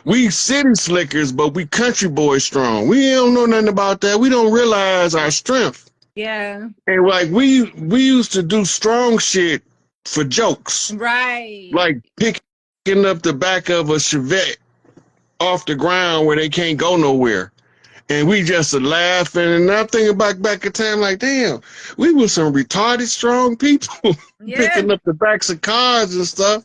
we city slickers, but we country boys strong. We don't know nothing about that. We don't realize our strength. Yeah. And like we used to do strong shit for jokes. Right. Like picking up the back of a Chevette off the ground where they can't go nowhere. And we just are laughing, and I'm thinking back at time like, damn, we were some retarded strong people picking up the backs of cars and stuff.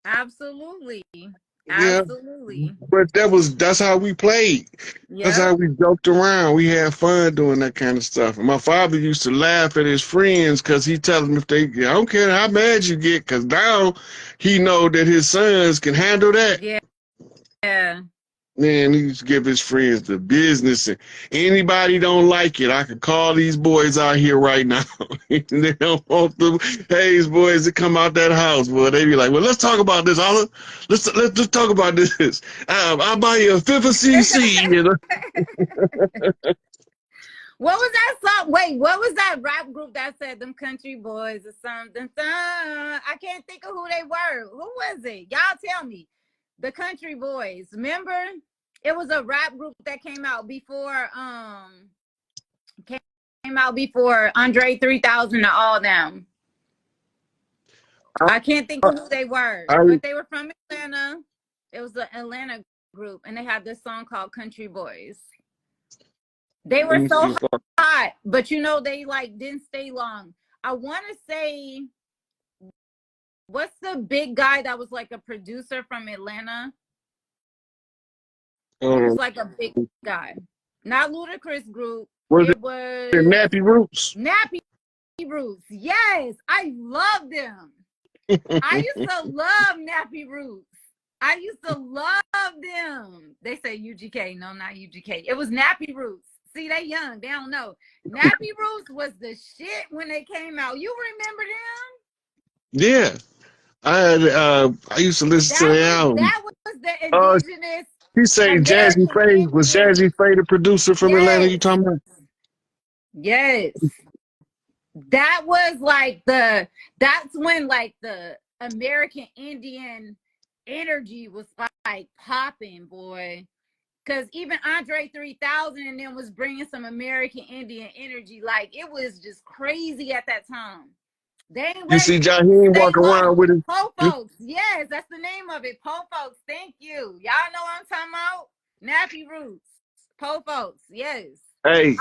Absolutely. Yeah, Absolutely. but that's how we played. That's how we joked around. We had fun doing that kind of stuff. And my father used to laugh at his friends because he tell them if they, I don't care how mad you get, because now he know that his sons can handle that. Yeah. Yeah. Man, he used to give his friends the business. And anybody don't like it, I could call these boys out here right now. They don't want the Hayes boys to come out that house. Boy, they be like, well, let's talk about this. Let's just talk about this. I'll buy you a fifth of CC. You know? What was that song? Wait, what was that rap group that said them country boys or something? I can't think of who they were. Who was it? Y'all tell me. The Country Boys. Remember? It was a rap group that came out before Andre 3000 and all them. I can't think of who they were, but they were from Atlanta. It was an Atlanta group, and they had this song called Country Boys. They were so hot, but you know, they like didn't stay long. I want to say, what's the big guy that was like a producer from Atlanta? He was like a big guy. Not Ludacris group. It was Nappy Roots. Nappy Roots. Yes, I love them. I used to love Nappy Roots. I used to love them. They say UGK. No, not UGK. It was Nappy Roots. See, they young. They don't know. Nappy Roots was the shit when they came out. You remember them? Yeah. I used to listen to the album. That was the Indigenous. He say Jazzy Faye. Was Jazzy Faye the producer from Atlanta you talking about? Yes. That was like that's when like the American Indian energy was like popping, boy. Because even Andre 3000 and them was bringing some American Indian energy. Like, it was just crazy at that time. They ain't you see Jaheim walk around with it. Po Folks. Yes, that's the name of it. Po Folks. Thank you. Y'all know what I'm talking about? Nappy Roots. Po Folks. Yes. Hey,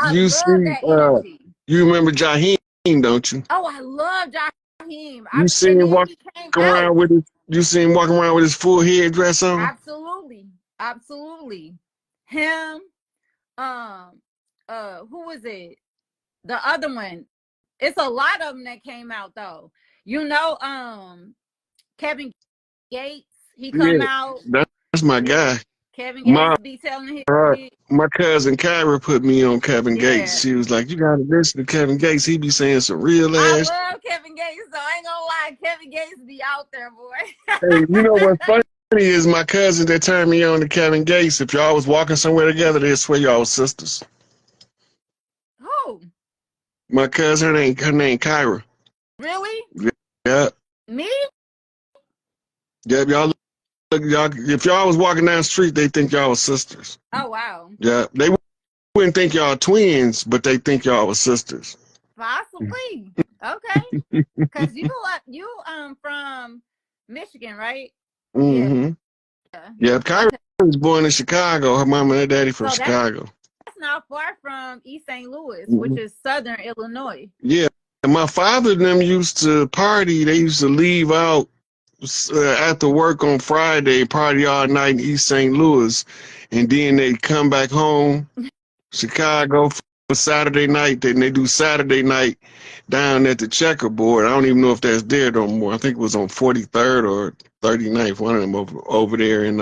you remember Jaheim, don't you? Oh, I love Jaheim. You seen him walk around with it? You seen him walking around with his full headdress on? Absolutely. Absolutely. Him, who was it? The other one. It's a lot of them that came out though. You know, Kevin Gates, he come out. That's my guy. Kevin Gates be telling his my cousin Kyra put me on Kevin Gates. She was like, you gotta listen to Kevin Gates. He be saying some real ass. I love Kevin Gates, so I ain't gonna lie, Kevin Gates be out there, boy. Hey, you know what's funny is my cousin that turned me on to Kevin Gates. If y'all was walking somewhere together, they'd swear y'all was sisters. Who? My cousin, her name Kyra. Really? Yeah. Me? Yeah, y'all. If y'all was walking down the street, they think y'all was sisters. Oh wow. Yeah, they wouldn't think y'all twins, but they think y'all was sisters. Possibly. Okay. Because you from Michigan, right? Mm-hmm. Yeah. Kyra was born in Chicago. Her mama and daddy from Chicago. That's not far from East St. Louis, which is southern Illinois. Yeah. And my father and them used to party. They used to leave out after work on Friday, party all night in East St. Louis, and then they come back home, Chicago for Saturday night. Then they do Saturday night down at the Checkerboard. I don't even know if that's there no more. I think it was on 43rd or 39th, one of them over there in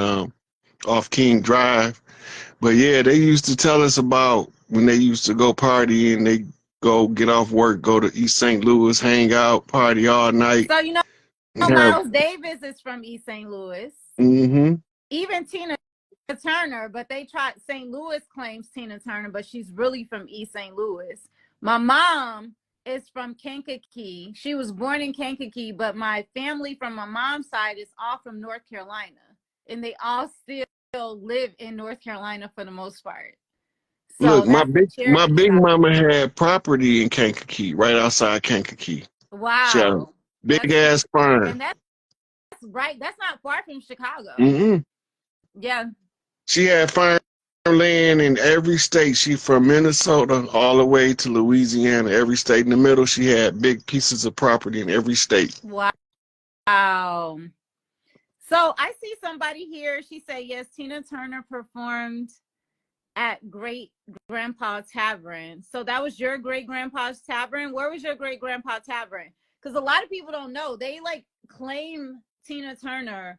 off King Drive. But yeah, they used to tell us about when they used to go party and they go get off work, go to East St. Louis, hang out, party all night. So you know, Miles Davis is from East St. Louis. Mm-hmm. Even Tina Turner, but they tried. St. Louis claims Tina Turner, but she's really from East St. Louis. My mom is from Kankakee. She was born in Kankakee, but my family from my mom's side is all from North Carolina. and they all still live in North Carolina for the most part. So Look, my that's big mama had property in Kankakee, right outside Kankakee. She had a wow. big ass farm. And that's right. That's not far from Chicago. Yeah. She had farmland in every state. She from Minnesota all the way to Louisiana. Every state in the middle, she had big pieces of property in every state. Wow. So I see somebody here. She said, yes, Tina Turner performed at Great Grandpa Tavern. So that was your great grandpa's tavern. Where was your great grandpa tavern? Because a lot of people don't know. They like claim Tina Turner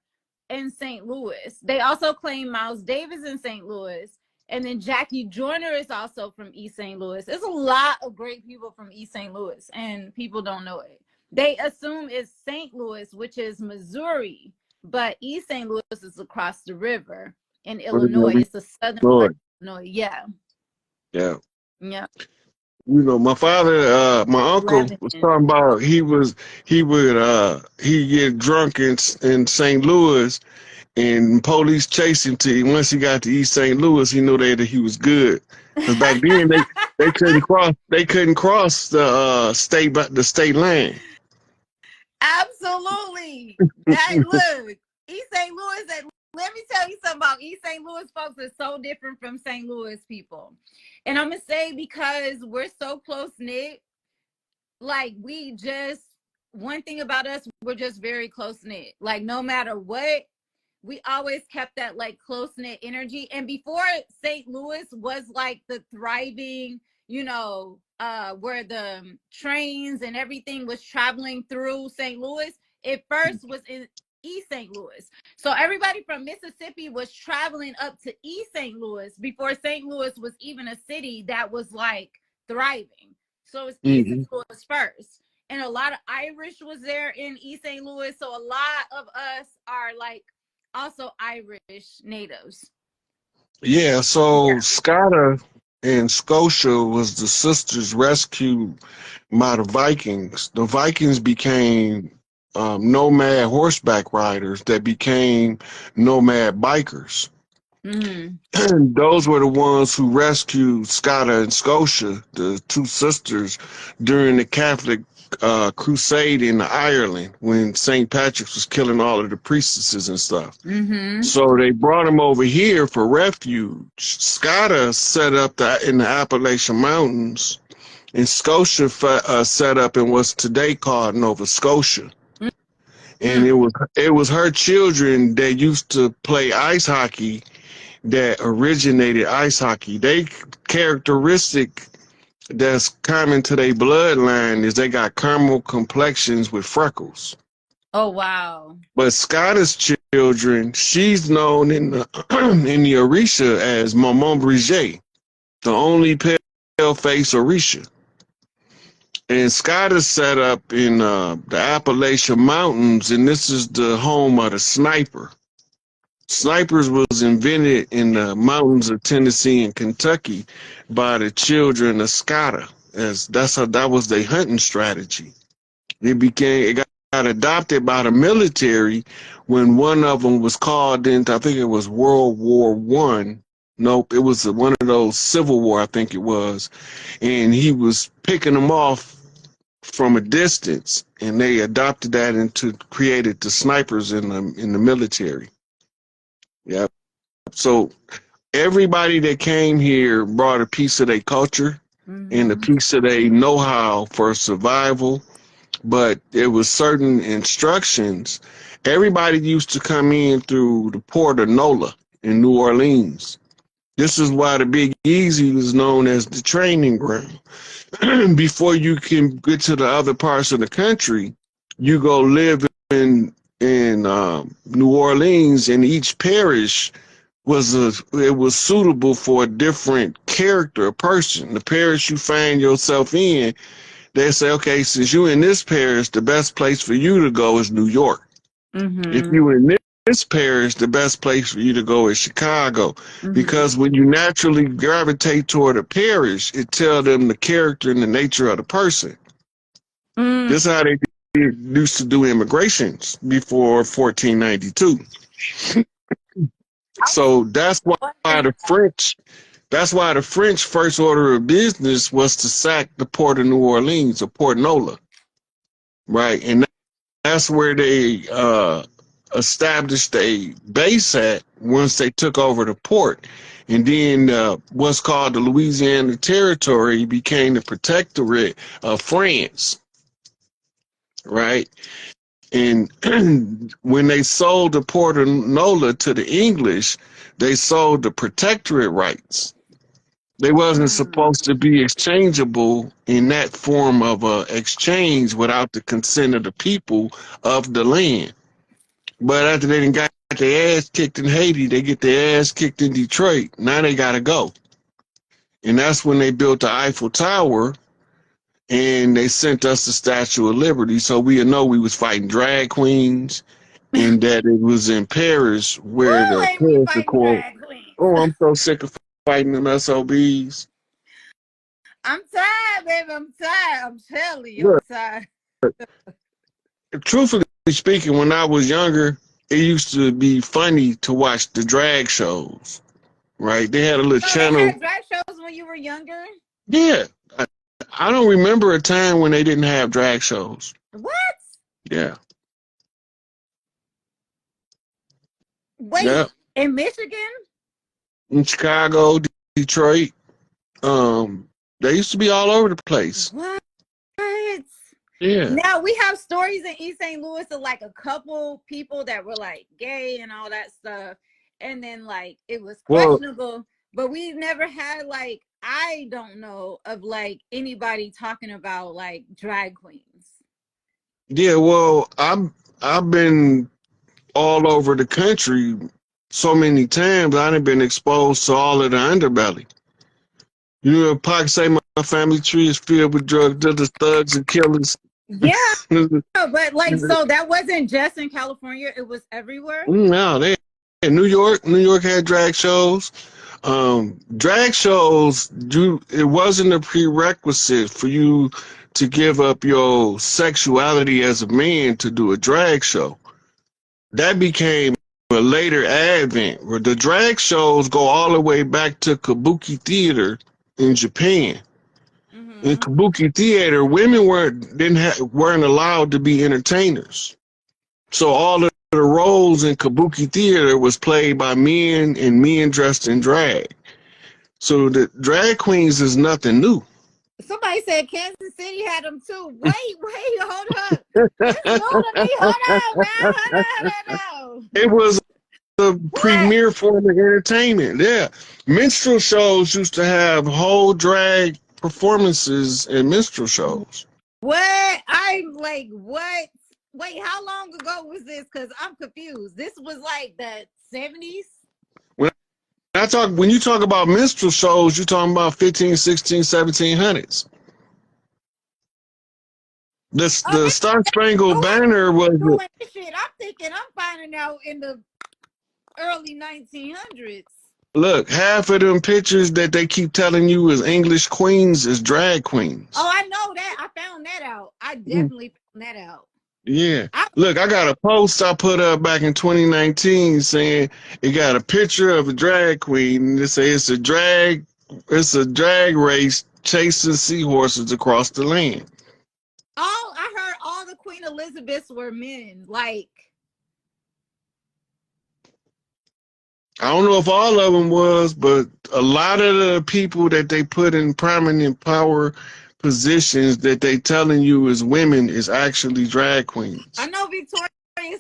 in St. Louis. They also claim Miles Davis in St. Louis. And then Jackie Joyner is also from East St. Louis. There's a lot of great people from East St. Louis, and people don't know it. They assume it's St. Louis, which is Missouri, but East St. Louis is across the river in Illinois. It's the southern part of Illinois. Yeah. Yeah. Yeah. You know, my father, my uncle was talking about he'd get drunk in St. Louis, and police chased him till once he got to East St. Louis, he knew that he was good. Because back then they couldn't cross the state line. Absolutely. That look, East St. Louis. Let me tell you something about East St. Louis folks are so different from St. Louis people. And I'm gonna say, because we're so close knit, like one thing about us, we're just very close knit. Like no matter what, we always kept that like close knit energy. And before St. Louis was like the thriving, you know, where the trains and everything was traveling through St. Louis, it first was in East St. Louis. So everybody from Mississippi was traveling up to East St. Louis before St. Louis was even a city that was like thriving. So it's East St. Louis first. And a lot of Irish was there in East St. Louis. So a lot of us are like also Irish natives. Yeah, so Scotta and Scotia was the sisters rescued by the Vikings. The Vikings became nomad horseback riders that became nomad bikers. And those were the ones who rescued Scotta and Scotia, the two sisters, during the Catholic crusade in Ireland when St. Patrick's was killing all of the priestesses and stuff. So they brought them over here for refuge. Scotta set up in the Appalachian Mountains, and Scotia set up in what's today called Nova Scotia. And it was her children that used to play ice hockey that originated ice hockey. They characteristic that's common to their bloodline is they got caramel complexions with freckles. Oh wow! But Scotta's children, she's known in the in the Orisha as Maman Brigitte, the only pale face Orisha. And Scotta's set up in the Appalachian Mountains, and this is the home of the sniper. Snipers was invented in the mountains of Tennessee and Kentucky by the children of Scotta. That was their hunting strategy. It got adopted by the military when one of them was called into, I think it was World War I. Nope, it was one of those Civil War, I think it was. And he was picking them off from a distance, and they adopted that and created the snipers in the military. Yeah. So everybody that came here brought a piece of their culture and a piece of their know-how for survival, but there was certain instructions. Everybody used to come in through the port of Nola in New Orleans. This is why the Big Easy was known as the training ground. Before you can get to the other parts of the country, you go live in New Orleans, and each parish was suitable for a different character, a person. The parish you find yourself in, they say, okay, since you're in this parish, the best place for you to go is New York. If you're in this parish, the best place for you to go is Chicago. Because when you naturally gravitate toward a parish, it tells them the character and the nature of the person. This is how they used to do immigrations before 1492. So that's why the French. That's why the French first order of business was to sack the port of New Orleans or Port Nola, right? And that's where they established a base at once they took over the port. And then what's called the Louisiana Territory became the protectorate of France, right? And when they sold the Port of Nola to the English, they sold the protectorate rights. They wasn't supposed to be exchangeable in that form of exchange without the consent of the people of the land. But after they done got their ass kicked in Haiti, they get their ass kicked in Detroit. Now they gotta go. And that's when they built the Eiffel Tower and they sent us the Statue of Liberty. So we know we was fighting drag queens and that it was in Paris where the Paris Accord. Oh, I'm so sick of fighting them SOBs. I'm tired, baby. I'm tired. I'm telling you, I'm tired. Truthfully speaking, when I was younger, it used to be funny to watch the drag shows, right? They had a little channel. They had drag shows when you were younger? Yeah. I don't remember a time when they didn't have drag shows. What? Yeah. Wait, in Michigan? In Chicago, Detroit. They used to be all over the place. What? Yeah. Now we have stories in East St. Louis of like a couple people that were like gay and all that stuff. And then like it was questionable, but we never had like, I don't know of like anybody talking about like drag queens. Yeah, well, I've been all over the country so many times. I've been exposed to all of the underbelly. You know, Pac say my family tree is filled with drug dealers, thugs, and killers. Yeah, but like, so that wasn't just in California; it was everywhere. No, they in New York. New York had drag shows. Drag shows, it wasn't a prerequisite for you to give up your sexuality as a man to do a drag show. That became a later advent, where the drag shows go all the way back to Kabuki theater in Japan. In Kabuki theater, women weren't allowed to be entertainers. So all of the roles in Kabuki theater was played by men and men dressed in drag. So the drag queens is nothing new. Somebody said Kansas City had them too. Wait, hold up. Hold on. It was the premier form of entertainment. Yeah. Minstrel shows used to have whole drag performances in minstrel shows. What? I'm like, what? Wait, how long ago was this? Because I'm confused. This was like the 70s? When you talk about minstrel shows, you're talking about 15, 16, 1700s. The Star Spangled Banner was... Shit, I'm thinking I'm finding out in the early 1900s. Look, half of them pictures that they keep telling you is English queens is drag queens. Oh, I know that. I found that out. I definitely found that out. Yeah. Look, I got a post I put up back in 2019 saying it got a picture of a drag queen and it says it's a drag race chasing seahorses across the land. Oh, I heard all the Queen Elizabeths were men. Like, I don't know if all of them was, but a lot of the people that they put in prominent power positions that they telling you is women is actually drag queens. I know Victoria's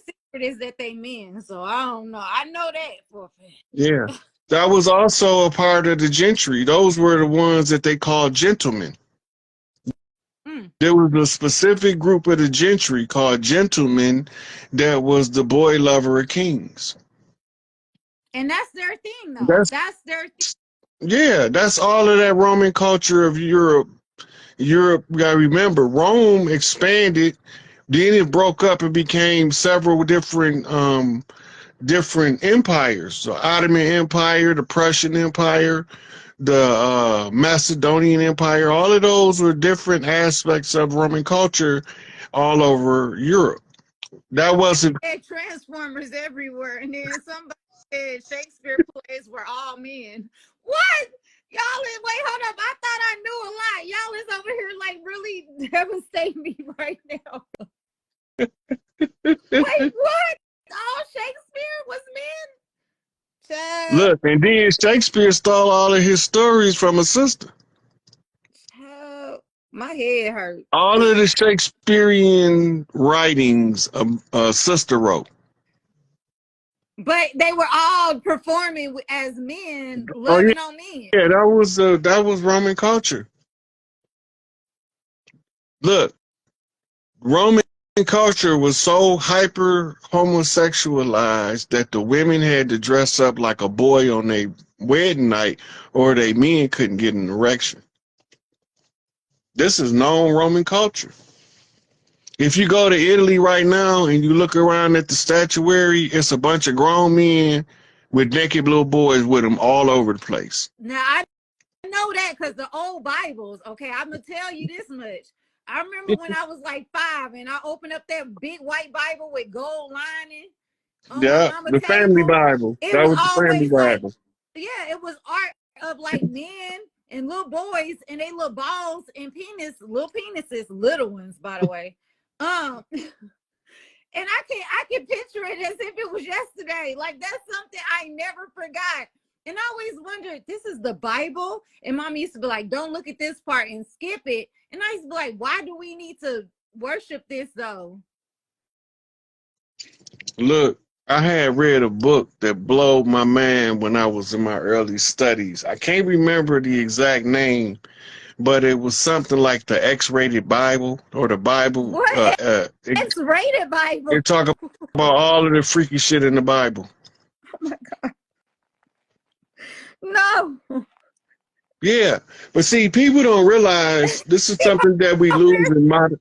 Secret is that they men, so I don't know. I know that for a fact. Yeah. That was also a part of the gentry. Those were the ones that they called gentlemen. There was a specific group of the gentry called gentlemen that was the boy lover of kings. And that's their thing, though. That's their thing. Yeah, that's all of that Roman culture of Europe. You gotta remember, Rome expanded, then it broke up and became several different empires. The Ottoman Empire, the Prussian Empire, the Macedonian Empire, all of those were different aspects of Roman culture all over Europe. That wasn't... They had Transformers everywhere, and then somebody said Shakespeare plays were all men. What? Y'all is, wait, hold up. I thought I knew a lot. Y'all is over here like really devastating me right now. Wait, what? All Shakespeare was men? Child, Look, and then Shakespeare stole all of his stories from a sister. child, my head hurt. All of the Shakespearean writings a sister wrote. But they were all performing as men, Oh loving on men. yeah, that was Roman culture. Look, Roman culture was so hyper homosexualized that the women had to dress up like a boy on their wedding night, or their men couldn't get an erection. This is known Roman culture. If you go to Italy right now and you look around at the statuary, it's a bunch of grown men with naked little boys with them all over the place. Now I know that because the old Bibles. Okay, I'm gonna tell you this much. I remember when I was like 5 and I opened up that big white Bible with gold lining on my Yeah, mama the table. family Bible. It That was was the family always like, Bible. yeah, it was art of like men and little boys and they little balls and little penises, little ones, by the way. And I can picture it as if it was yesterday. Like that's something I never forgot. And I always wondered, this is the Bible? And mom used to be like, don't look at this part and skip it. And I used to be like, why do we need to worship this though? Look, I had read a book that blew my mind when I was in my early studies. I can't remember the exact name, but it was something like the X-rated Bible or the Bible. What? X-rated Bible? It talk about all of the freaky shit in the Bible. Oh my God. No. Yeah, but see, people don't realize this is something that we lose in modern.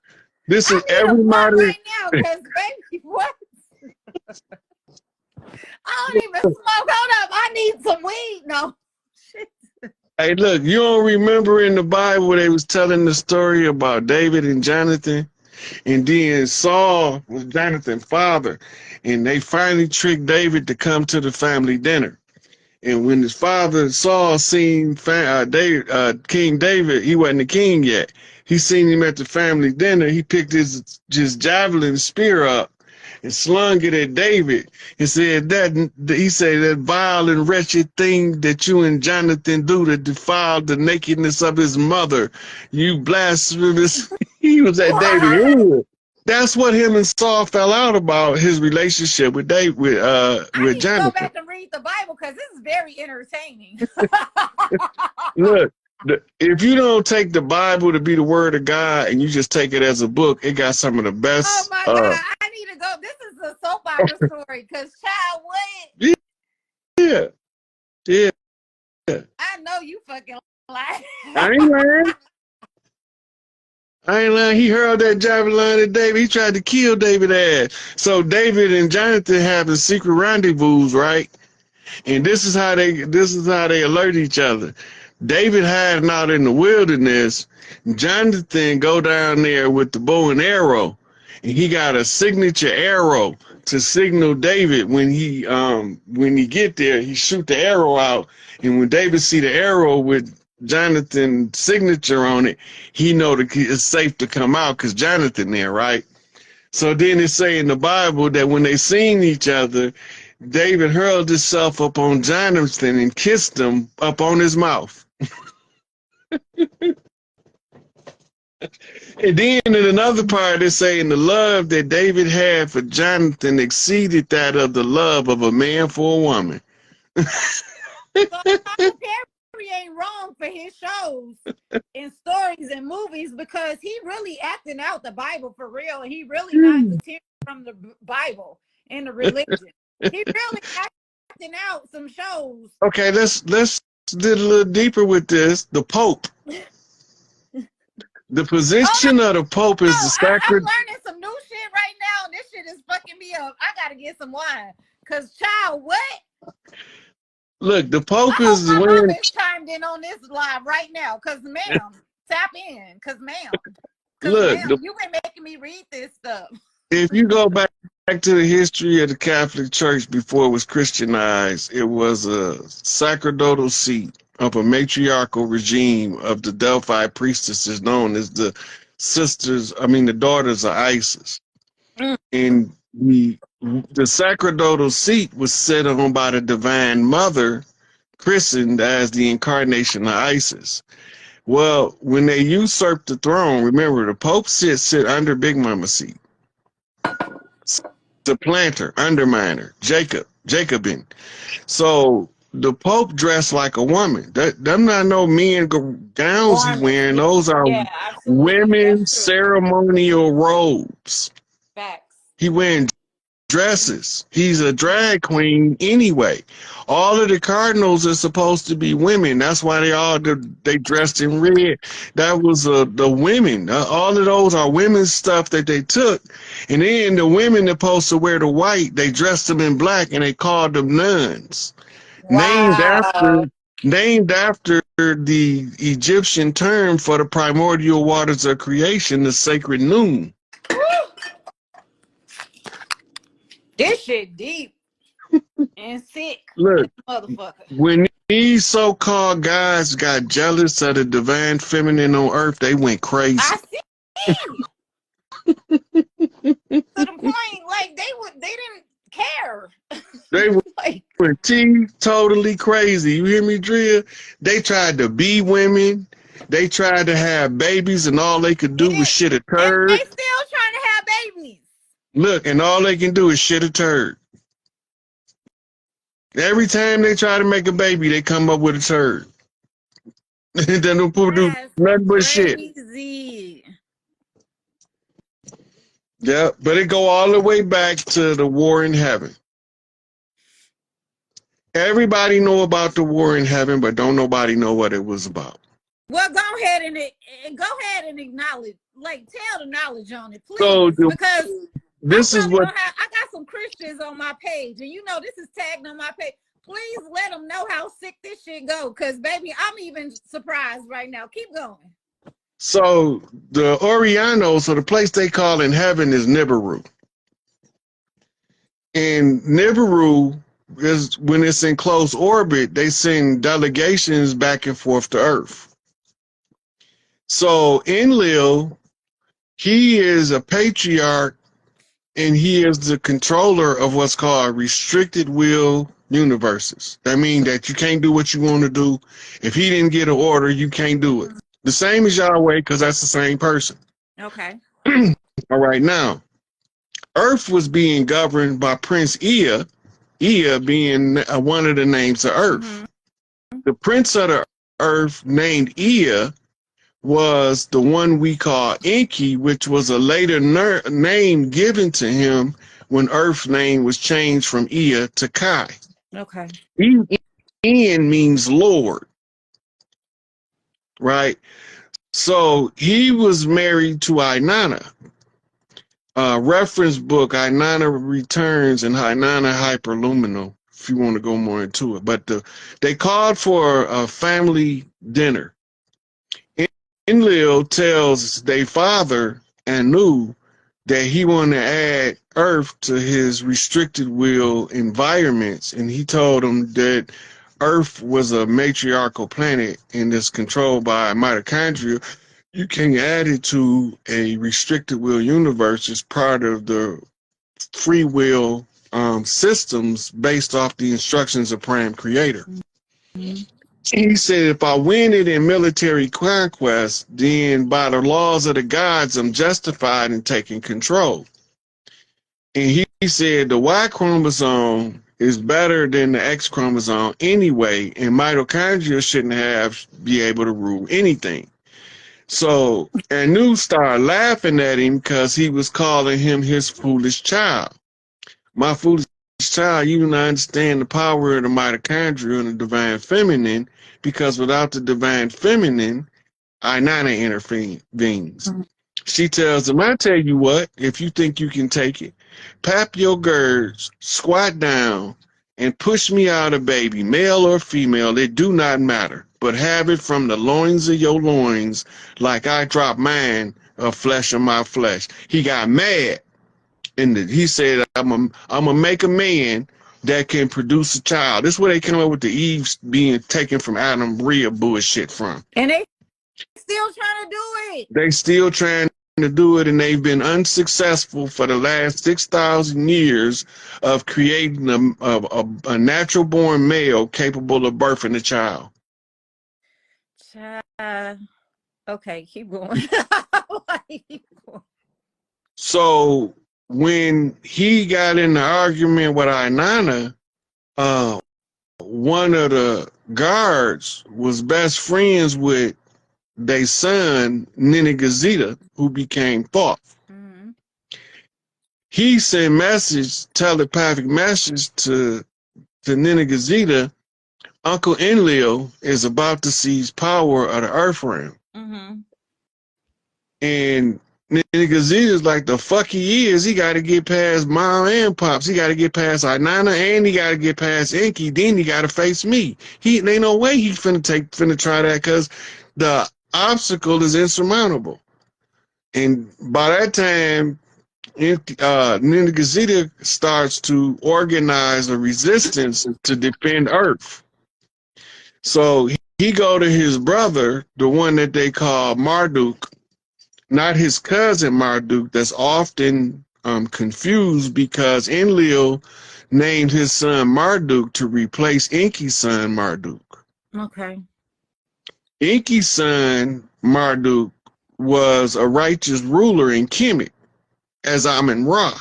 This is every modern. Right now, because baby, what? I don't even smoke. Hold up, I need some weed. No. Shit. Hey, look, you don't remember in the Bible they was telling the story about David and Jonathan, and then Saul was Jonathan's father, and they finally tricked David to come to the family dinner. And when his father Saul seen King David, he wasn't the king yet. He seen him at the family dinner. He picked his javelin spear up and slung it at David and said that vile and wretched thing that you and Jonathan do to defile the nakedness of his mother, you blasphemous. He was at David. That's what him and Saul fell out about, his relationship with David, with Jonathan. Go back and read the Bible because this is very entertaining. Look, if you don't take the Bible to be the word of God and you just take it as a book, it got some of the best. Oh my God, I need to go. This is a soap opera story because child, what? Yeah. I know you fucking lie. I ain't lying. He hurled that javelin at David. He tried to kill David's ass. So David and Jonathan having secret rendezvous, right? And this is how they alert each other. David hiding out in the wilderness. Jonathan go down there with the bow and arrow, and he got a signature arrow to signal David when he get there. He shoot the arrow out, and when David see the arrow with Jonathan's signature on it, he know that it's safe to come out because Jonathan there, right? So then it say in the Bible that when they seen each other, David hurled himself up on Jonathan and kissed him up on his mouth. And then in another part, it's saying the love that David had for Jonathan exceeded that of the love of a man for a woman. So Perry ain't wrong for his shows and stories and movies because he really acting out the Bible for real. He really not the from the Bible and the religion. He really acting out some shows. Okay, let's dig a little deeper with this. The Pope. The position of the Pope is the sacred. I'm learning some new shit right now. This shit is fucking me up. I gotta get some wine. Cause child, what? Look, the Pope is the when mom is chimed in on this live right now. Cause ma'am, tap in. Cause ma'am. Look, you been making me read this stuff. If you go back to the history of the Catholic Church before it was Christianized, it was a sacerdotal seat of a matriarchal regime of the Delphi priestesses known as the the daughters of Isis. Mm. And the sacerdotal seat was set on by the Divine Mother, christened as the incarnation of Isis. Well, when they usurped the throne, remember the Pope sit under Big Mama's seat. Supplanter, underminer, Jacobin. So the Pope dressed like a woman. Them not no men gowns he wearing. Those are women's ceremonial robes. Facts. He wearing dresses. He's a drag queen anyway. All of the cardinals are supposed to be women. That's why they dressed in red. That was the women. All of those are women's stuff that they took. And then the women are supposed to wear the white. They dressed them in black and they called them nuns. Wow. Named after the Egyptian term for the primordial waters of creation, the sacred noon. This shit deep and sick. Look, motherfucker. When these so-called guys got jealous of the divine feminine on earth, they went crazy. I see. To the point, like they didn't care. They were like, totally crazy. You hear me, Drea? They tried to be women. They tried to have babies, and all they could do was shit a turd. And they still trying to have babies. Look, and all they can do is shit a turd. Every time they try to make a baby, they come up with a turd. They don't do nothing but shit. Yeah, but it go all the way back to the war in heaven. Everybody know about the war in heaven, but don't nobody know what it was about. Well, go ahead and acknowledge, like tell the knowledge on it, please. So because this is what I got some Christians on my page, and you know this is tagged on my page. Please let them know how sick this shit go, because baby, I'm even surprised right now. Keep going. So the Orianos, or the place they call in heaven, is Nibiru. And Nibiru is, when it's in close orbit, they send delegations back and forth to Earth. So Enlil, he is a patriarch, and he is the controller of what's called restricted will universes. That means that you can't do what you want to do. If he didn't get an order, you can't do it. The same as Yahweh, because that's the same person. Okay. All right, now, Earth was being governed by Prince Ea, Ea being one of the names of Earth. Mm-hmm. The prince of the Earth, named Ea, was the one we call Enki, which was a later name given to him when Earth's name was changed from Ea to Kai. Okay. En means Lord, right? So he was married to Inanna. Reference book, Inanna Returns and Inanna Hyperluminal, if you want to go more into it. But they called for a family dinner. Enlil tells their father, Anu, that he wanted to add Earth to his restricted will environments. And he told him that Earth was a matriarchal planet and is controlled by mitochondria. You can add it to a restricted will universe as part of the free will systems based off the instructions of Prime Creator. Mm-hmm. He said, if I win it in military conquest, then by the laws of the gods, I'm justified in taking control. And he said the Y chromosome is better than the X chromosome anyway, and mitochondria shouldn't be able to rule anything. So Anu started laughing at him because he was calling him his foolish child. My foolish child, you do not understand the power of the mitochondria and the divine feminine, because without the divine feminine, Inanna intervenes. Mm-hmm. She tells him, I tell you what, if you think you can take it, pap your girds, squat down, and push me out a baby, male or female, it do not matter, but have it from the loins of your loins, like I drop mine of flesh of my flesh. He got mad. And he said, I'm gonna make a man that can produce a child. This is where they came up with the Eve's being taken from Adam Rhea bullshit from. And they still trying to do it. They still trying to do it, and they've been unsuccessful for the last 6,000 years of creating a natural born male capable of birthing a child. Okay, keep going. So when he got in the argument with Inanna, one of the guards was best friends with their son, Nenegazita, who became Thoth. Mm-hmm. He sent telepathic message to Nenegazita, Uncle Enlil is about to seize power of the Earth realm. Mm-hmm. And Nenegazita is like, the fuck he is. He got to get past Mom and Pops. He got to get past Inanna, and he got to get past Enki. Then he got to face me. Ain't no way he finna try that, because the obstacle is insurmountable. And by that time, Nenegazita starts to organize a resistance to defend Earth. So he go to his brother, the one that they call Marduk, not his cousin Marduk, that's often confused because Enlil named his son Marduk to replace Enki's son Marduk. Okay. Enki's son Marduk was a righteous ruler in Kemet, as Amun-Ra.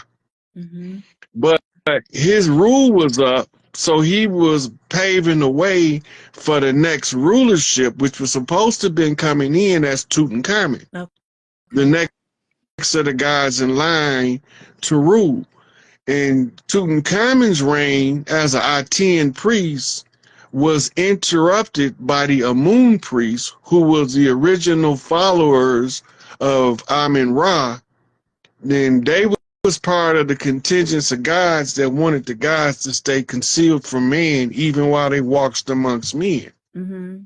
Mm-hmm. But his rule was up, so he was paving the way for the next rulership, which was supposed to have been coming in as Tutankhamun. Okay. The next set of guys in line to rule. And Tutankhamun's reign as an Aten priest was interrupted by the Amun priests, who was the original followers of Amun-Ra. Then they was part of the contingents of gods that wanted the gods to stay concealed from man, even while they walked amongst men. Mm-hmm.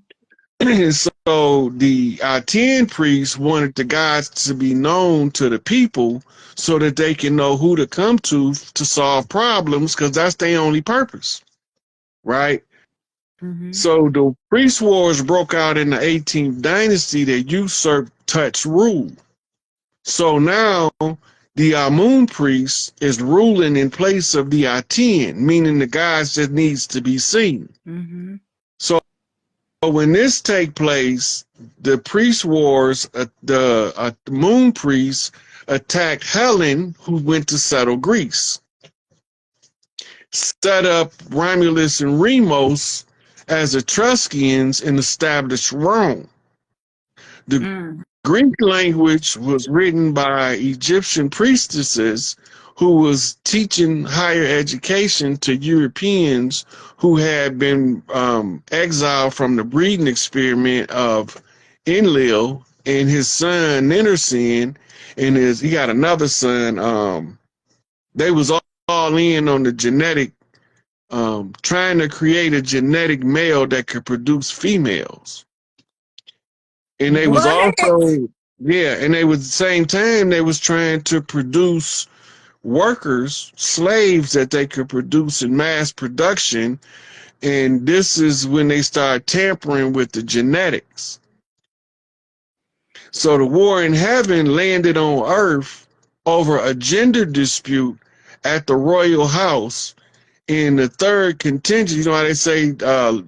And so the Aten priests wanted the gods to be known to the people so that they can know who to come to solve problems, because that's their only purpose, right? Mm-hmm. So the priest wars broke out in the 18th dynasty that usurped Tut's rule. So now the Amun priest is ruling in place of the Aten, meaning the gods that needs to be seen. Mm-hmm. So when this take place, the priest wars, the moon priests attacked Helen, who went to settle Greece, set up Romulus and Remus as Etruscans, and established Rome. The Greek language was written by Egyptian priestesses who was teaching higher education to Europeans who had been exiled from the breeding experiment of Enlil and his son Ninursin, and he got another son. They was all in on the genetic, trying to create a genetic male that could produce females. And they was also, and they was at the same time, they was trying to produce workers, slaves that they could produce in mass production. And this is when they start tampering with the genetics. So the war in heaven landed on earth over a gender dispute at the royal house. In the third contingent, you know how they say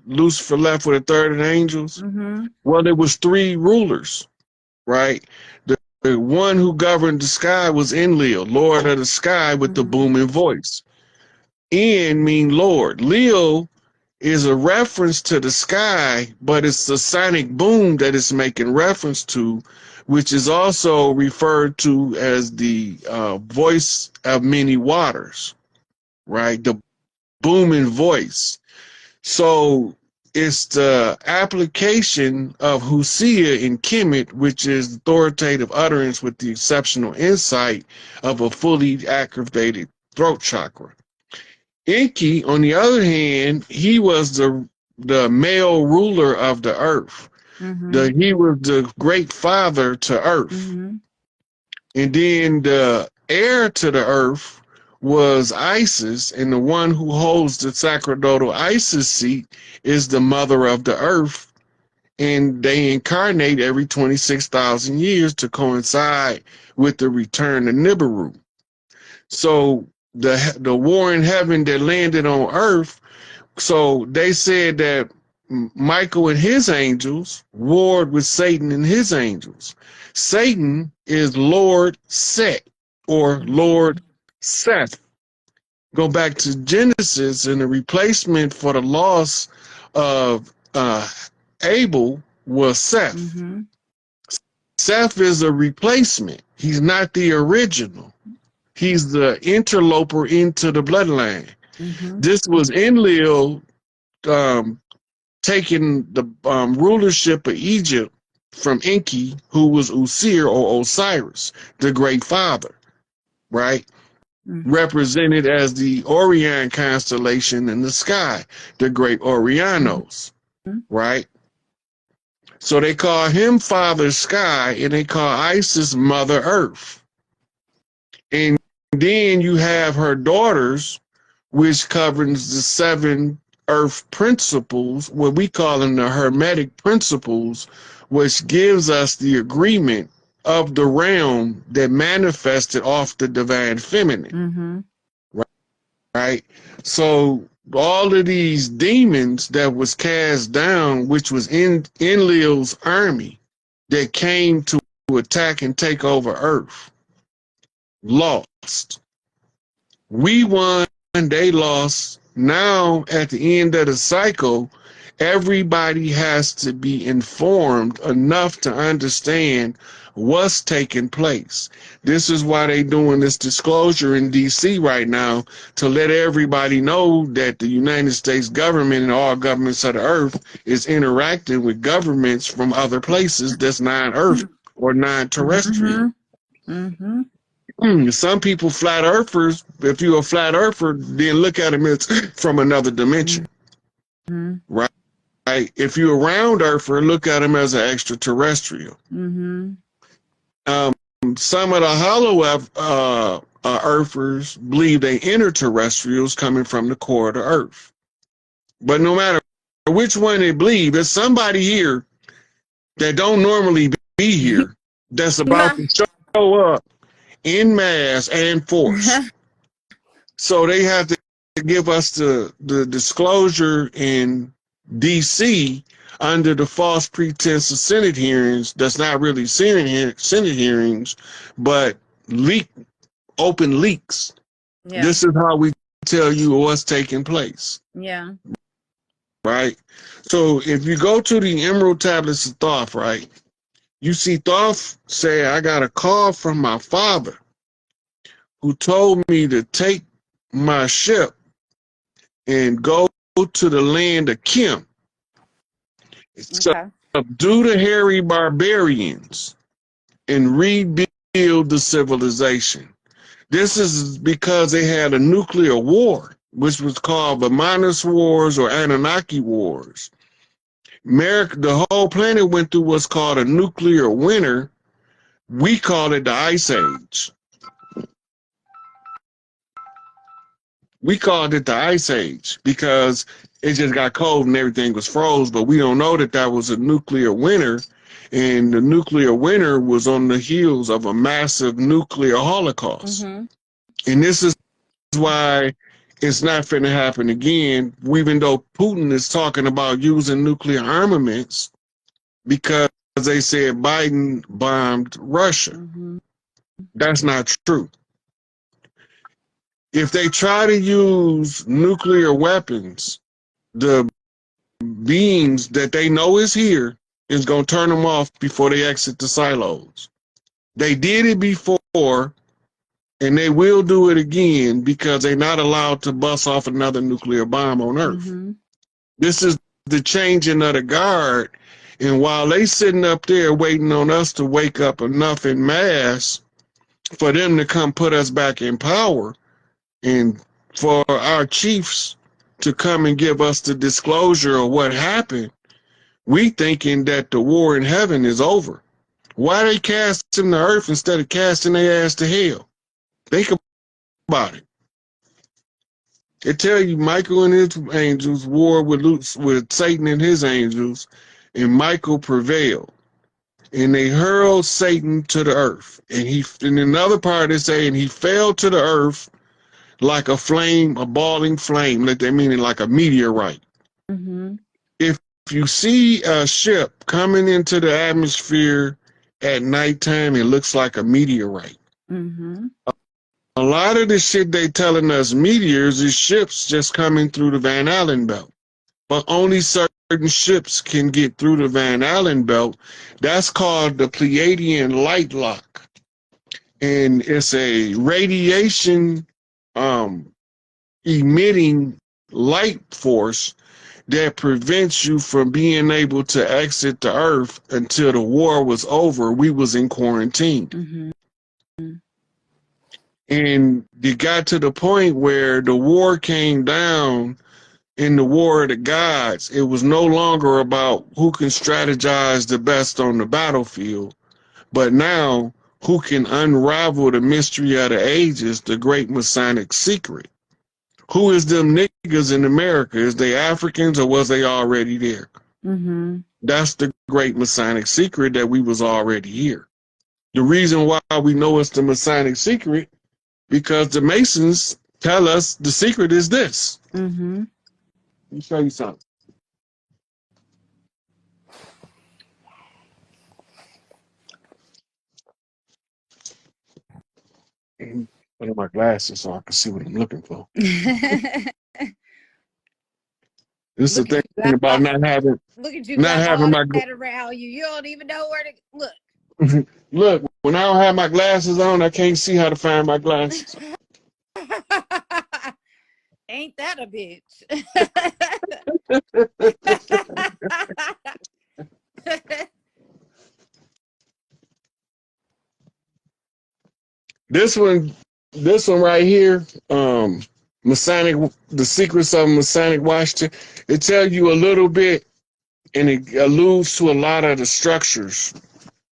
Lucifer left with a third of the angels? Mm-hmm. Well, there was 3 rulers, right? The one who governed the sky was Enlil, Lord of the sky with the booming voice. En mean Lord. Lil is a reference to the sky, but it's the sonic boom that it's making reference to, which is also referred to as the voice of many waters, right? The booming voice. So it's the application of Husia in Kemet, which is authoritative utterance with the exceptional insight of a fully activated throat chakra. Enki, on the other hand, he was the male ruler of the earth. He was the great father to earth. And then the heir to the earth was Isis, and the one who holds the sacerdotal Isis seat is the mother of the earth, and they incarnate every 26,000 years to coincide with the return of Nibiru. So the war in heaven that landed on earth, so they said that Michael and his angels warred with Satan and his angels. Satan is Lord Set or Lord Seth. Go back to Genesis, and the replacement for the loss of Abel was Seth. Mm-hmm. Seth is a replacement. He's not the original. He's the interloper into the bloodline. Mm-hmm. This was Enlil taking the rulership of Egypt from Enki, who was Usir or Osiris, the great father, right? Mm-hmm. Represented as the Orion constellation in the sky, the great Orionos, Mm-hmm. right? So they call him Father Sky, and they call Isis Mother Earth. And then you have her daughters, which governs the 7 earth principles, what we call them the Hermetic principles, which gives us the agreement of the realm that manifested off the divine feminine. Mm-hmm. Right? So all of these demons that was cast down, which was in Enlil's army that came to attack and take over Earth, lost. We won, they lost. Now, at the end of the cycle, everybody has to be informed enough to understand what's taking place. This is why they're doing this disclosure in D.C. right now, to let everybody know that the United States government and all governments of the earth is interacting with governments from other places that's non-earth or non-terrestrial. Mm-hmm. Mm-hmm. Some people, flat earthers, if you're a flat earther, then look at them as from another dimension. Mm-hmm. Right? If you're a round earther, look at them as an extraterrestrial. Mm-hmm. Some of the hollow earthers believe they interterrestrials coming from the core of the earth. But no matter which one they believe, there's somebody here that don't normally be here that's about to show up in mass and force. So they have to give us the disclosure in DC under the false pretense of Senate hearings. That's not really Senate hearings, but open leaks. Yeah. This is how we tell you what's taking place. Yeah. Right? So if you go to the Emerald Tablets of Thoth, right, you see Thoth say, I got a call from my father who told me to take my ship and go to the land of Kim. Okay. Subdue the hairy barbarians and rebuild the civilization. This is because they had a nuclear war, which was called the Manus Wars or Anunnaki Wars. America, the whole planet went through what's called a nuclear winter. We call it the Ice Age. We called it the Ice Age because it just got cold and everything was froze, but we don't know that that was a nuclear winter, and the nuclear winter was on the heels of a massive nuclear holocaust. Mm-hmm. And this is why it's not finna happen again, even though Putin is talking about using nuclear armaments, because they said Biden bombed Russia. Mm-hmm. That's not true. If they try to use nuclear weapons, the beings that they know is here is going to turn them off before they exit the silos. They did it before, and they will do it again because they're not allowed to bust off another nuclear bomb on Earth. Mm-hmm. This is the changing of the guard, and while they sitting up there waiting on us to wake up enough in mass for them to come put us back in power, and for our chiefs to come and give us the disclosure of what happened, we thinking that the war in heaven is over. Why they casting the earth instead of casting their ass to hell? Think about it. It tell you Michael and his angels war with Satan and his angels, and Michael prevailed. And they hurled Satan to the earth. And in another part they say, and he fell to the earth like a flame, a balling flame, like they meaning like a meteorite. Mm-hmm. If you see a ship coming into the atmosphere at nighttime, it looks like a meteorite. Mm-hmm. A lot of the shit they telling us meteors is ships just coming through the Van Allen belt. But only certain ships can get through the Van Allen belt. That's called the Pleiadian light lock. And it's a radiation emitting light force that prevents you from being able to exit the earth until the war was over. We was in quarantine. Mm-hmm. And it got to the point where the war came down. In the War of the Gods, it was no longer about who can strategize the best on the battlefield, but now who can unravel the mystery of the ages, the great Masonic secret. Who is them niggas in America? Is they Africans or was they already there? Mm-hmm. That's the great Masonic secret, that we was already here. The reason why we know it's the Masonic secret, because the Masons tell us the secret is this. Mm-hmm. Let me show you something. Put on my glasses so I can see what I'm looking for. This is the thing about not having my that around you. You don't even know where to look. Look, when I don't have my glasses on, I can't see how to find my glasses. Ain't that a bitch? This one right here, Masonic, the secrets of Masonic Washington. It tells you a little bit, and it alludes to a lot of the structures.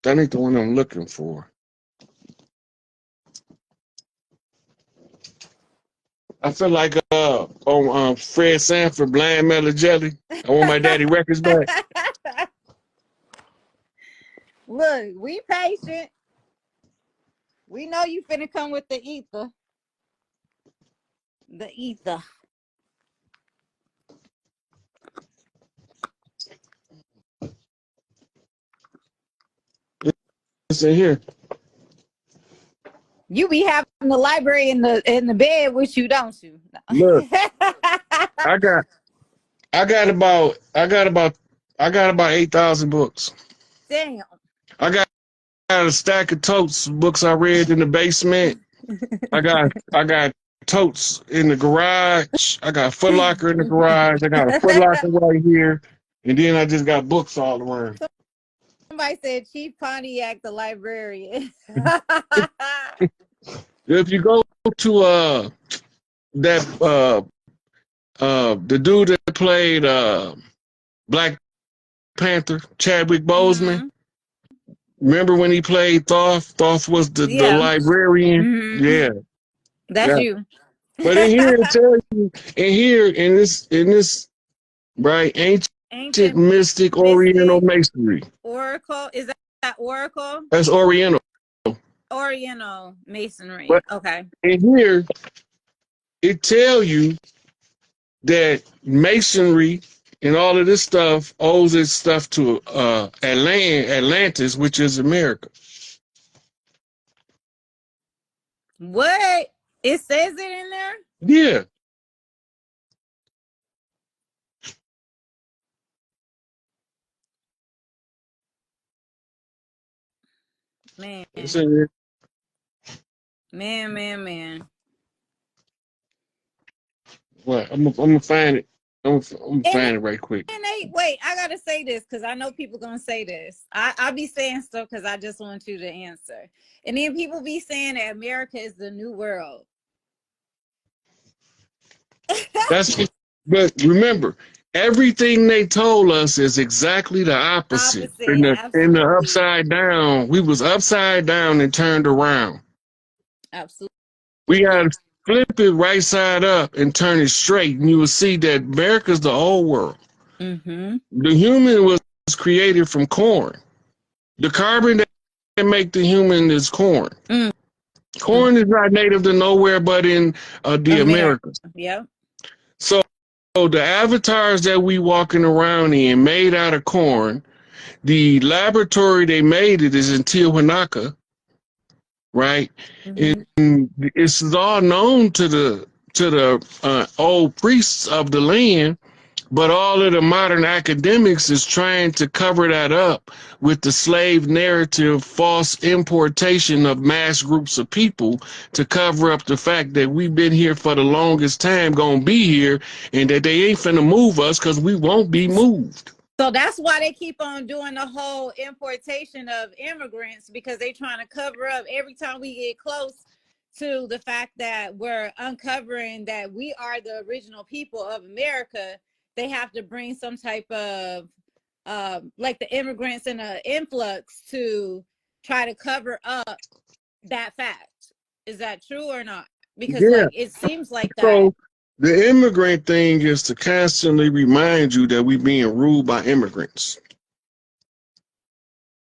That ain't the one I'm looking for. I feel like on Fred Sanford, Blind Mellow Jelly. I want my daddy records back. Look, we patient. We know you finna come with the ether. The ether. It's in here. You be having the library in the bed with you, don't you? Look, I got about 8,000 books. Damn. I got a stack of totes books I read in the basement. I got totes in the garage. I got Foot Locker in the garage. I got a Foot Locker right here, and then I just got books all around. Somebody said Chief Pontiac the librarian. If you go to the dude that played Black Panther, Chadwick Boseman. Mm-hmm. Remember when he played Thoth? Thoth was the librarian. Mm-hmm. Yeah, that's you. But in here it tells you, in this right, ancient mystic Oriental masonry. Oracle, is that Oracle? That's Oriental. Oriental masonry. But okay. In here, it tell you that masonry and all of this stuff owes its stuff to Atlantis, which is America. What? It says it in there? Yeah. Man. It's in here. Man. What? I'm gonna find it. I'm gonna find it right quick. Wait, I gotta say this because I know people gonna say this. I be saying stuff because I just want you to answer. And then people be saying that America is the new world. But remember, everything they told us is exactly the opposite. In the upside down, we was upside down and turned around. Absolutely. We gotta flip it right side up and turn it straight, and you will see that America's the old world. Mm-hmm. The human was created from corn. The carbon that make the human is corn. Mm. Corn is not native to nowhere but in the Americas. Yep. So the avatars that we walking around in made out of corn, the laboratory they made it is in Tijuana, right? Mm-hmm. And it's all known to the old priests of the land, but all of the modern academics is trying to cover that up with the slave narrative, false importation of mass groups of people to cover up the fact that we've been here for the longest time, gonna be here, and that they ain't finna move us because we won't be moved. So that's why they keep on doing the whole importation of immigrants, because they trying to cover up every time we get close to the fact that we're uncovering that we are the original people of America. They have to bring some type of like the immigrants in an influx to try to cover up that fact. Is that true or not? Because like it seems like that. So the immigrant thing is to constantly remind you that we're being ruled by immigrants.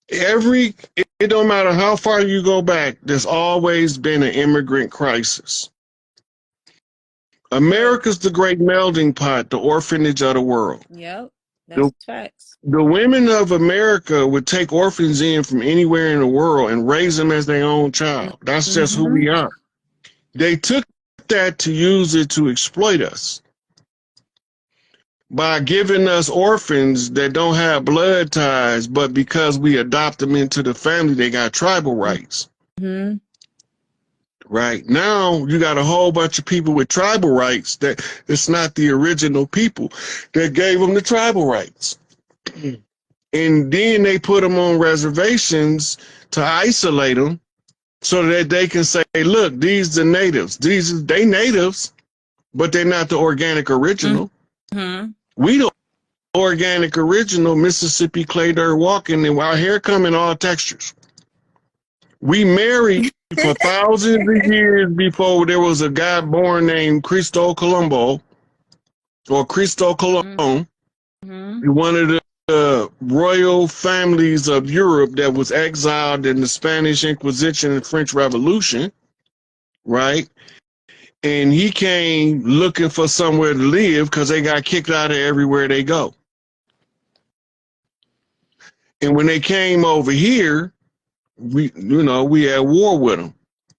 It don't matter how far you go back, there's always been an immigrant crisis. America's the great melding pot, the orphanage of the world. Yep, that's facts. The women of America would take orphans in from anywhere in the world and raise them as their own child. That's just who we are. They took that to use it to exploit us by giving us orphans that don't have blood ties, but because we adopt them into the family, they got tribal rights. Mm-hmm. Right now, you got a whole bunch of people with tribal rights that it's not the original people that gave them the tribal rights. And then they put them on reservations to isolate them so that they can say, look, these are natives. They natives, but they're not the organic original. Mm-hmm. We the organic original Mississippi clay dirt walking, and our hair come in all textures. We married for thousands of years before there was a guy born named Cristo Colombo or Cristo Colon. Mm-hmm. One of the royal families of Europe that was exiled in the Spanish Inquisition and French Revolution, right? And he came looking for somewhere to live because they got kicked out of everywhere they go. And when they came over here, we had war with them.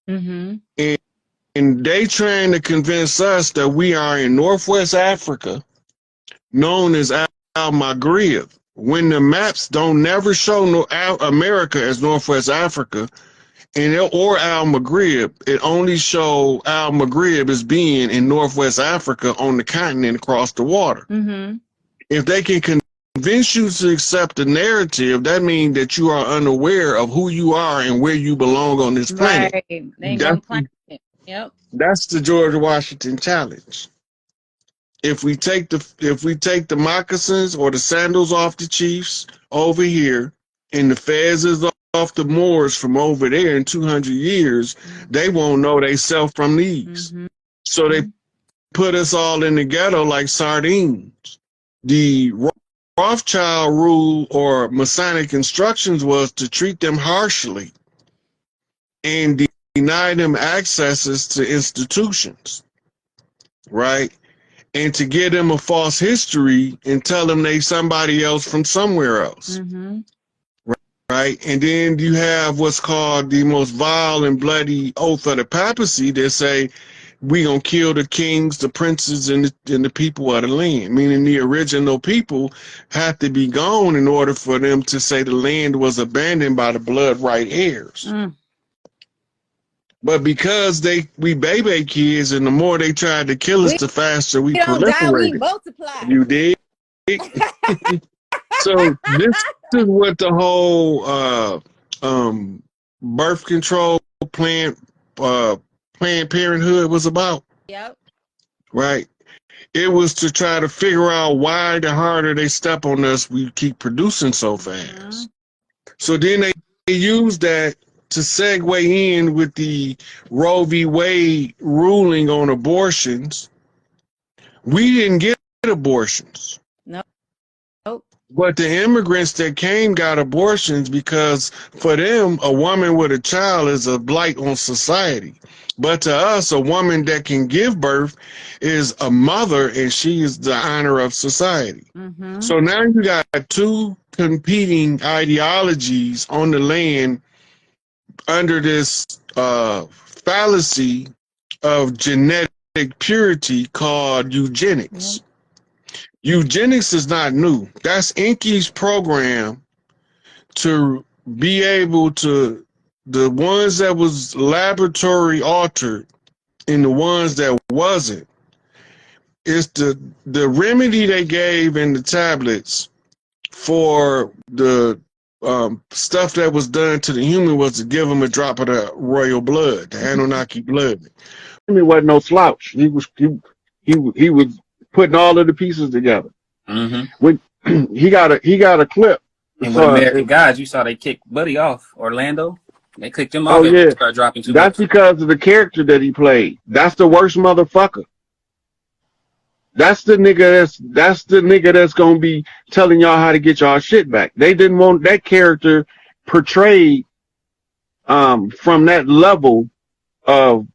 Mm-hmm. And they trying to convince us that we are in Northwest Africa, known as Al-Maghrib, when the maps don't never show America as Northwest Africa, or Al-Maghrib. It only show Al-Maghrib as being in Northwest Africa on the continent across the water. Mm-hmm. If they can convince you to accept the narrative, that means that you are unaware of who you are and where you belong on this planet. Right. They ain't gonna plan it. Yep. That's the George Washington challenge. If we take the moccasins or the sandals off the chiefs over here, and the fezzes off the Moors from over there in 200 years, they won't know they self from these. Mm-hmm. So they put us all in the ghetto like sardines. The Rothschild rule or Masonic instructions was to treat them harshly and deny them accesses to institutions, right? And to give them a false history and tell them they somebody else from somewhere else. Mm-hmm. Right? And then you have what's called the most vile and bloody oath of the papacy that say, we gonna kill the kings, the princes, and the people of the land, meaning the original people have to be gone in order for them to say the land was abandoned by the blood right heirs. Mm. But because we baby kids, and the more they tried to kill us, the faster we proliferated. We multiply. You did. So this is what the whole birth control Planned Parenthood was about. Yep. Right. It was to try to figure out why the harder they step on us, we keep producing so fast. So then they use that to segue in with the Roe v. Wade ruling on abortions, we didn't get abortions. No. Nope. But the immigrants that came got abortions because for them, a woman with a child is a blight on society. But to us, a woman that can give birth is a mother, and she is the honor of society. Mm-hmm. So now you got two competing ideologies on the land under this fallacy of genetic purity called eugenics. Yep. Eugenics is not new. That's Inky's program to be able to, the ones that was laboratory altered and the ones that wasn't. It's the remedy they gave in the tablets for the stuff that was done to the human was to give them a drop of the royal blood, the Anunnaki blood. I mean, wasn't no slouch. He was putting all of the pieces together. Mm-hmm. When he got a clip. And with American Gods, you saw they kicked Buddy off. Orlando, they kicked him off. Oh yeah, start dropping too that's much. because of the character that he played. That's the worst motherfucker. That's the nigga that's gonna be telling y'all how to get y'all shit back. They didn't want that character portrayed from that level of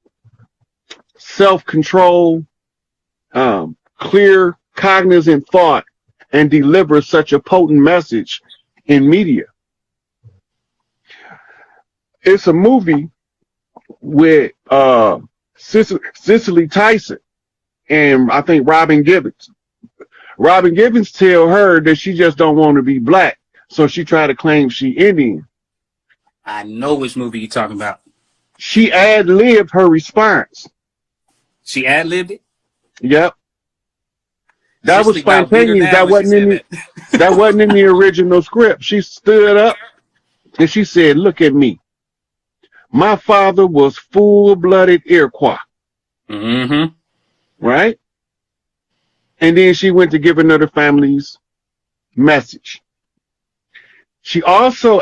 self-control, clear, cognizant thought, and deliver such a potent message in media. It's a movie with Cicely Tyson and I think Robin Gibbons. Robin Gibbons tell her that she just don't want to be black, so she try to claim she Indian. I know which movie you're talking about. She ad-libbed her response. She ad-libbed it? Yep. That was spontaneous. That wasn't wasn't in the original script. She stood up and she said, "Look at me. My father was full-blooded Iroquois." Mm-hmm. Right? And then she went to give another family's message. She also